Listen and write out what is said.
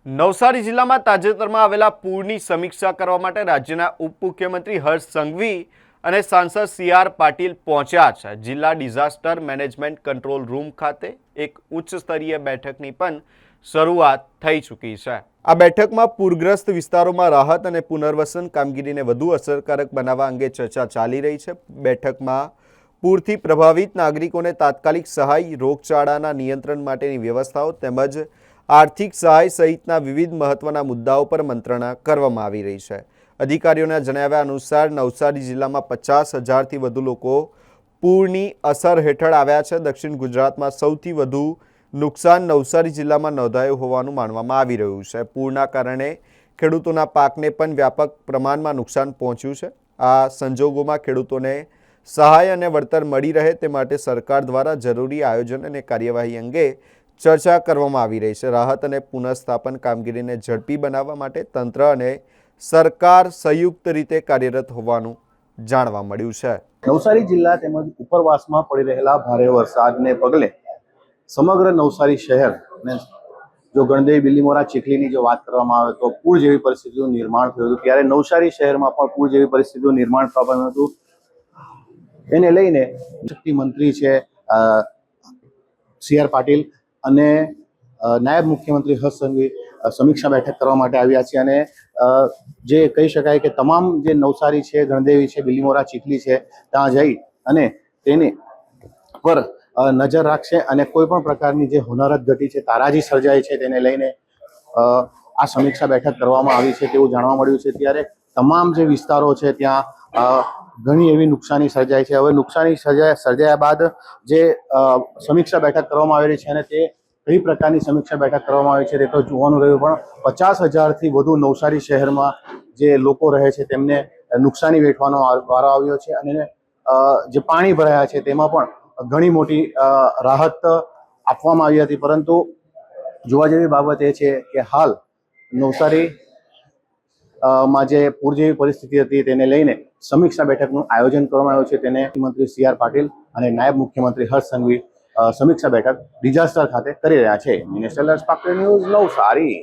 નવસારી જિલ્લામાં તાજેતરમાં આવેલા પૂરની સમીક્ષા કરવા માટે રાજ્યના ઉપમુખ્યમંત્રી હર્ષ સંઘવી અને સાંસદ સી.આર. પાટીલ પહોંચ્યા છે. જિલ્લા ડિઝાસ્ટર મેનેજમેન્ટ કંટ્રોલ રૂમ ખાતે એક ઉચ્ચ સ્તરીય બેઠકની પણ શરૂઆત થઈ ચૂકી છે. આ બેઠકમાં પૂરગ્રસ્ત વિસ્તારોમાં રાહત અને પુનર્વસન કામગીરીને વધુ અસરકારક બનાવવા અંગે ચર્ચા ચાલી રહી છે. બેઠકમાં પૂરથી પ્રભાવિત નાગરિકોને તાત્કાલિક સહાય, રોગચાળાના નિયંત્રણ માટેની વ્યવસ્થાઓ તેમજ આર્થિક સહાય સહિતના વિવિધ મહત્વના મુદ્દાઓ પર મંત્રણા કરવામાં આવી રહી છે. અધિકારીઓના જણાવ્યા અનુસાર નવસારી જિલ્લામાં 50,000થી વધુ લોકો પૂરની અસર હેઠળ આવ્યા છે. દક્ષિણ ગુજરાતમાં સૌથી વધુ નુકસાન નવસારી જિલ્લામાં નોંધાયું હોવાનું માનવામાં આવી રહ્યું છે. પૂરના કારણે ખેડૂતોના પાકને પણ વ્યાપક પ્રમાણમાં નુકસાન પહોંચ્યું છે. આ સંજોગોમાં ખેડૂતોને સહાય અને વળતર મળી રહે તે માટે સરકાર દ્વારા જરૂરી આયોજન અને કાર્યવાહી અંગે ચર્ચા કરવામાં આવી રહી છે. રાહત અને પુનઃસ્થાપન કામગીરીને ઝડપી બનાવવા માટે તંત્ર અને સરકાર સંયુક્ત રીતે કાર્યરત હોવાનું જાણવા મળ્યું છે. નવસારી જિલ્લા તેમજ ઉપરવાસમાં પડી રહેલા ભારે વરસાદને પગલે સમગ્ર નવસારી શહેર ને જો ગણદેવી, બિલીમોરા, ચીખલીની જો વાત કરવામાં આવે તો પૂર જેવી પરિસ્થિતિનું નિર્માણ થયું હતું. ત્યારે નવસારી શહેરમાં પણ પૂર જેવી પરિસ્થિતિનું નિર્માણ થવા પામ્યું હતું. એને લઈને શક્તિ મંત્રી છે સી.આર. પાટીલ અને નાયબ મુખ્યમંત્રી હર્ષ સંઘવી સમીક્ષા બેઠક કરવા માટે આવ્યા છે અને જે કહી શકાય કે તમામ જે નવસારી છે, ગણદેવી છે, બિલીમોરા, ચીખલી છે ત્યાં જઈ અને તેની પર નજર રાખશે અને કોઈ પણ પ્રકારની જે હોનારત ઘટી છે, તારાજી સર્જાય છે તેને લઈને આ સમીક્ષા બેઠક કરવામાં આવી છે તેવું જાણવા મળ્યું છે. ત્યારે તમામ જે વિસ્તારો છે ત્યાં ઘણી એવી નુકસાની સર્જાય છે. હવે નુકસાની સર્જાયા બાદ જે સમીક્ષા બેઠક કરવામાં આવેલી છે અને તે કઈ પ્રકારની સમીક્ષા બેઠક કરવામાં આવી છે તે તો જોવાનું રહ્યું. પણ 50,000થી વધુ નવસારી શહેરમાં જે લોકો રહે છે તેમને નુકસાની વેઠવાનો વારો આવ્યો છે અને જે પાણી ભરાયા છે તેમાં પણ ઘણી મોટી રાહત આપવામાં આવી હતી. પરંતુ જોવા જેવી બાબત એ છે કે હાલ નવસારી માં જે પૂર જેવી પરિસ્થિતિ હતી તેને લઈને સમીક્ષા બેઠકનું આયોજન કરવામાં આવ્યું છે. તેને મંત્રી સી.આર. પાટીલ અને નાયબ મુખ્યમંત્રી હર્ષ સંઘવી સમીક્ષા બેઠક ડિઝાસ્ટર ખાતે કરી રહ્યા છે. Minister spark news Navsari.